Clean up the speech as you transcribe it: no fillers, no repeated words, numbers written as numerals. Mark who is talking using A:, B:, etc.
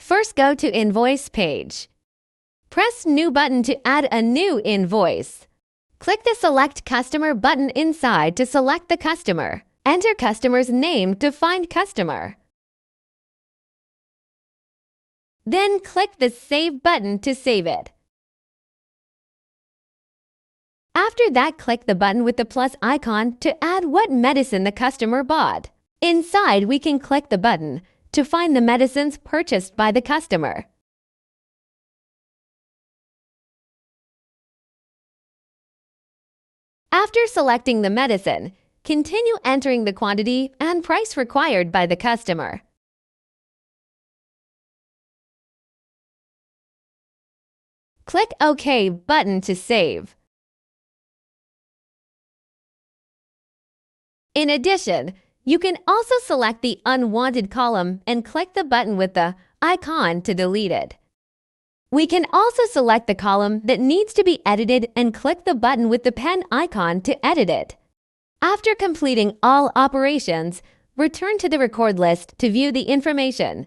A: First, go to Invoice page. Press New button to add a new invoice. Click the Select Customer button inside to select the customer. Enter customer's name to find customer. Then click the Save button to save it. After that, click the button with the plus icon to add what medicine the customer bought. Inside, we can click the button to find the medicines purchased by the customer. After selecting the medicine, continue entering the quantity and price required by the customer. Click OK button to save. In addition, you can also select the unwanted column and click the button with the icon to delete it. We can also select the column that needs to be edited and click the button with the pen icon to edit it. After completing all operations, return to the record list to view the information.